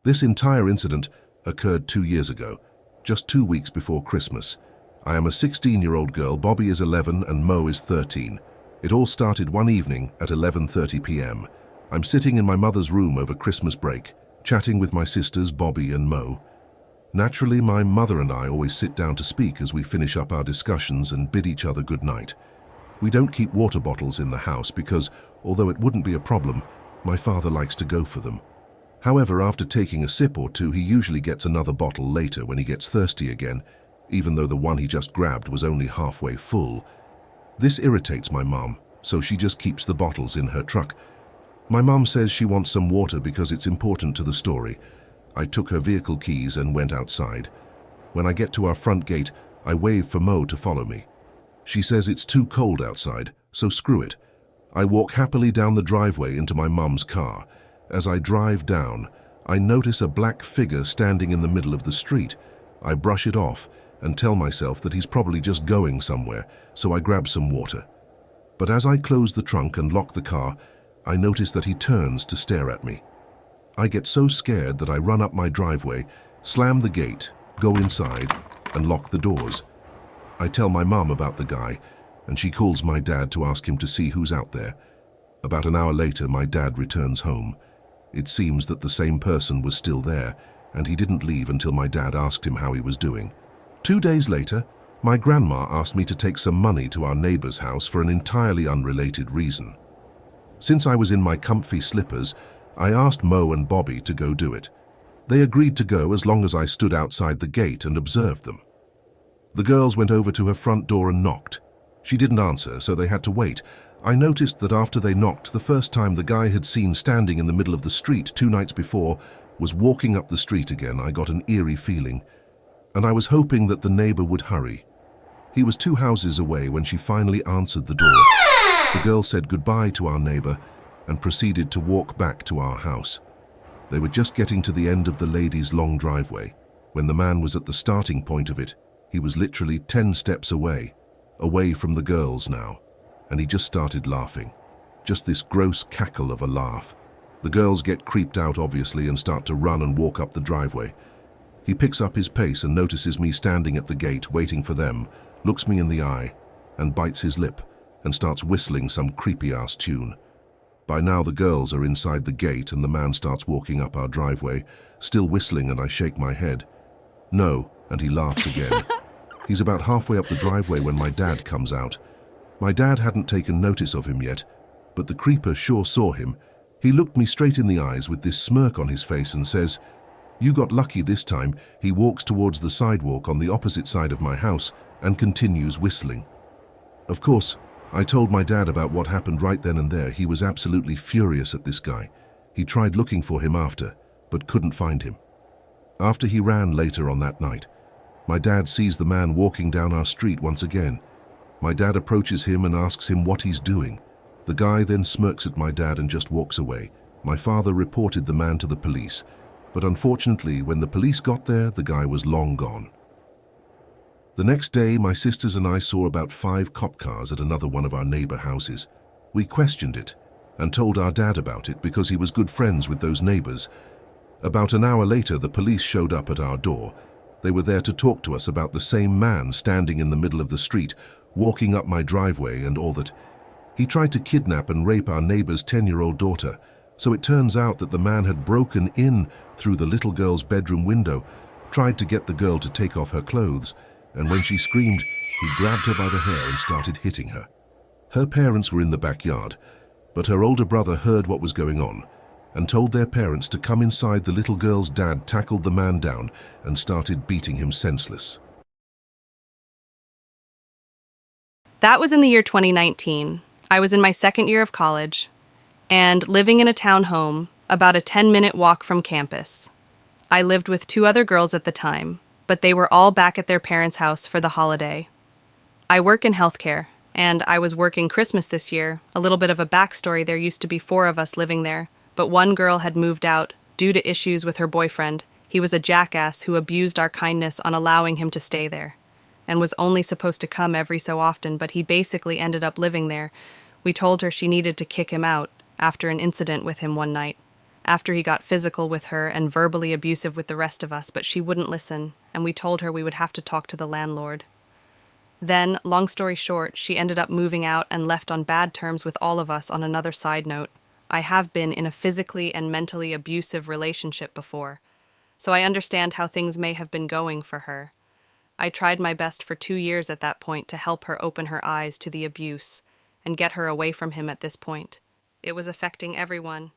This entire incident occurred 2 years ago, just 2 weeks before Christmas. I am a 16-year-old girl, Bobby is 11 and Mo is 13. It all started one evening at 11:30 p.m. I'm sitting in my mother's room over Christmas break, chatting with my sisters Bobby and Mo. Naturally, my mother and I always sit down to speak as we finish up our discussions and bid each other good night. We don't keep water bottles in the house because, although it wouldn't be a problem, my father likes to go for them. However, after taking a sip or two, he usually gets another bottle later when he gets thirsty again, even though the one he just grabbed was only halfway full. This irritates my mom, so she just keeps the bottles in her truck. My mom says she wants some water because it's important to the story. I took her vehicle keys and went outside. When I get to our front gate, I wave for Mo to follow me. She says it's too cold outside, so screw it. I walk happily down the driveway into my mum's car. As I drive down, I notice a black figure standing in the middle of the street. I brush it off and tell myself that he's probably just going somewhere, so I grab some water. But as I close the trunk and lock the car, I notice that he turns to stare at me. I get so scared that I run up my driveway, slam the gate, go inside, and lock the doors. I tell my mum about the guy, and she calls my dad to ask him to see who's out there. About an hour later, my dad returns home. It seems that the same person was still there, and he didn't leave until my dad asked him how he was doing. 2 days later, my grandma asked me to take some money to our neighbor's house for an entirely unrelated reason. Since I was in my comfy slippers, I asked Mo and Bobby to go do it. They agreed to go as long as I stood outside the gate and observed them. The girls went over to her front door and knocked. She didn't answer, so they had to wait. I noticed that after they knocked, the first time the guy had seen standing in the middle of the street 2 nights before was walking up the street again. I got an eerie feeling, and I was hoping that the neighbor would hurry. He was 2 houses away when she finally answered the door. The girl said goodbye to our neighbor and proceeded to walk back to our house. They were just getting to the end of the lady's long driveway when the man was at the starting point of it. He was literally 10 steps away from the girls now, and he just started laughing. Just this gross cackle of a laugh. The girls get creeped out, obviously, and start to run and walk up the driveway. He picks up his pace and notices me standing at the gate waiting for them, looks me in the eye, and bites his lip, and starts whistling some creepy-ass tune. By now the girls are inside the gate and the man starts walking up our driveway, still whistling, and I shake my head. No, and he laughs again. He's about halfway up the driveway when my dad comes out. My dad hadn't taken notice of him yet, but the creeper sure saw him. He looked me straight in the eyes with this smirk on his face and says, "You got lucky this time." He walks towards the sidewalk on the opposite side of my house and continues whistling. Of course, I told my dad about what happened right then and there. He was absolutely furious at this guy. He tried looking for him after, but couldn't find him. After he ran later on that night, my dad sees the man walking down our street once again. My dad approaches him and asks him what he's doing. The guy then smirks at my dad and just walks away. My father reported the man to the police, but unfortunately, when the police got there, the guy was long gone. The next day, my sisters and I saw about 5 cop cars at another one of our neighbor houses. We questioned it and told our dad about it because he was good friends with those neighbors. About an hour later, the police showed up at our door. They were there to talk to us about the same man standing in the middle of the street, walking up my driveway and all that. He tried to kidnap and rape our neighbor's 10-year-old daughter, so it turns out that the man had broken in through the little girl's bedroom window, tried to get the girl to take off her clothes, and when she screamed, he grabbed her by the hair and started hitting her. Her parents were in the backyard, but her older brother heard what was going on and told their parents to come inside. The little girl's dad tackled the man down and started beating him senseless. That was in the year 2019. I was in my second year of college and living in a townhome about a 10-minute walk from campus. I lived with 2 other girls at the time, but they were all back at their parents' house for the holiday. I work in healthcare, and I was working Christmas this year. A little bit of a backstory: there used to be 4 of us living there, but one girl had moved out due to issues with her boyfriend. He was a jackass who abused our kindness on allowing him to stay there, and was only supposed to come every so often, but he basically ended up living there. We told her she needed to kick him out after an incident with him one night. after he got physical with her and verbally abusive with the rest of us, but she wouldn't listen, and we told her we would have to talk to the landlord. Then, long story short, she ended up moving out and left on bad terms with all of us. On another side note, I have been in a physically and mentally abusive relationship before, so I understand how things may have been going for her. I tried my best for 2 years at that point to help her open her eyes to the abuse and get her away from him at this point. It was affecting everyone,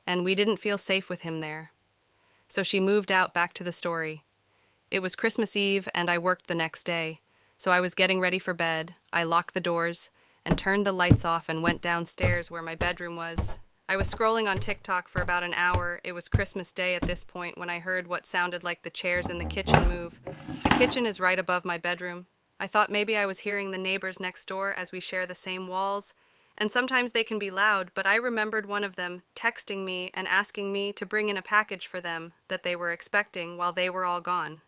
and we didn't feel safe with him there. So she moved out. Back to the story. It was Christmas Eve, and I worked the next day. So I was getting ready for bed. I locked the doors and turned the lights off and went downstairs where my bedroom was. I was scrolling on TikTok for about an hour. It was Christmas Day at this point when I heard what sounded like the chairs in the kitchen move. The kitchen is right above my bedroom. I thought maybe I was hearing the neighbors next door, as we share the same walls. And sometimes they can be loud, but I remembered one of them texting me and asking me to bring in a package for them that they were expecting while they were all gone.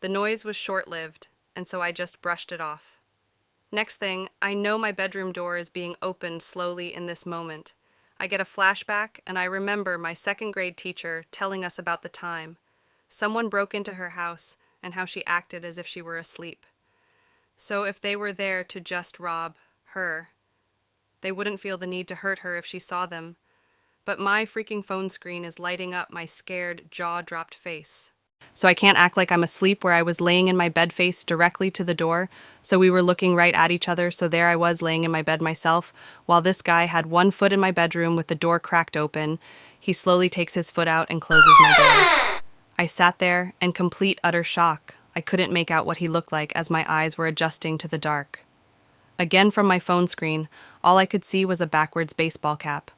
The noise was short-lived, and so I just brushed it off. Next thing, I know my bedroom door is being opened slowly in this moment. I get a flashback, and I remember my second-grade teacher telling us about the time. Someone broke into her house and how she acted as if she were asleep. So if they were there to just rob her, they wouldn't feel the need to hurt her if she saw them. But my freaking phone screen is lighting up my scared, jaw-dropped face. So I can't act like I'm asleep, where I was laying in my bed face directly to the door, so we were looking right at each other, so there I was laying in my bed myself, while this guy had one foot in my bedroom with the door cracked open. He slowly takes his foot out and closes my door. I sat there in complete utter shock. I couldn't make out what he looked like as my eyes were adjusting to the dark. Again from my phone screen, all I could see was a backwards baseball cap.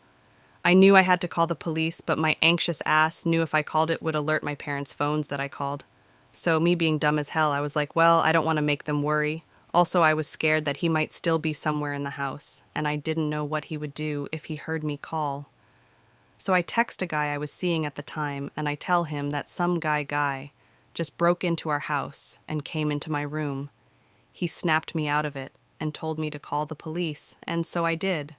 I knew I had to call the police, but my anxious ass knew if I called it would alert my parents' phones that I called. So me being dumb as hell, I was like, well, I don't want to make them worry. Also, I was scared that he might still be somewhere in the house, and I didn't know what he would do if he heard me call. So I text a guy I was seeing at the time, and I tell him that some guy just broke into our house and came into my room. He snapped me out of it and told me to call the police, and so I did.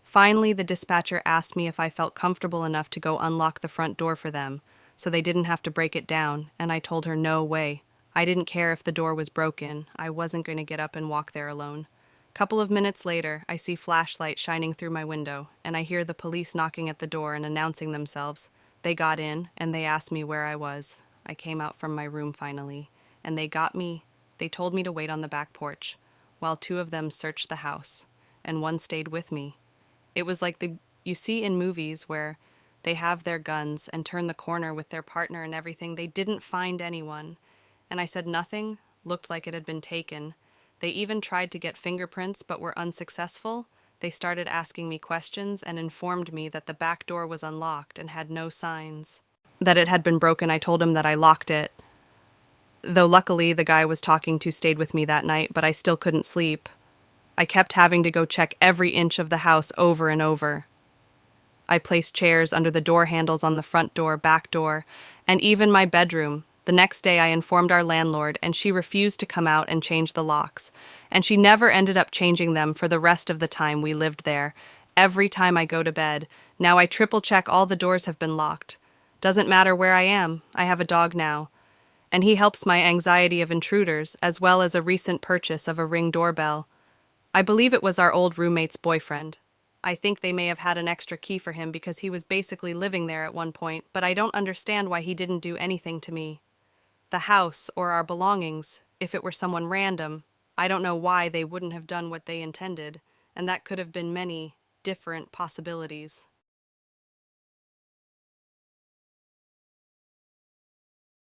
Finally, the dispatcher asked me if I felt comfortable enough to go unlock the front door for them, so they didn't have to break it down, and I told her no way. I didn't care if the door was broken. I wasn't going to get up and walk there alone. Couple of minutes later, I see flashlight shining through my window, and I hear the police knocking at the door and announcing themselves. They got in, and they asked me where I was. I came out from my room finally, and they got me. They told me to wait on the back porch, while 2 of them searched the house, and 1 stayed with me. It was like you see in movies where they have their guns and turn the corner with their partner and everything. They didn't find anyone. And I said nothing looked like it had been taken. They even tried to get fingerprints but were unsuccessful. They started asking me questions and informed me that the back door was unlocked and had no signs that it had been broken. I told him that I locked it. Though luckily the guy I was talking to stayed with me that night, but I still couldn't sleep. I kept having to go check every inch of the house over and over. I placed chairs under the door handles on the front door, back door, and even my bedroom. The next day I informed our landlord, and she refused to come out and change the locks, and she never ended up changing them for the rest of the time we lived there. Every time I go to bed, now I triple check all the doors have been locked. Doesn't matter where I am, I have a dog now, and he helps my anxiety of intruders, as well as a recent purchase of a Ring doorbell. I believe it was our old roommate's boyfriend. I think they may have had an extra key for him because he was basically living there at one point, but I don't understand why he didn't do anything to me. The house or our belongings, if it were someone random, I don't know why they wouldn't have done what they intended, and that could have been many different possibilities.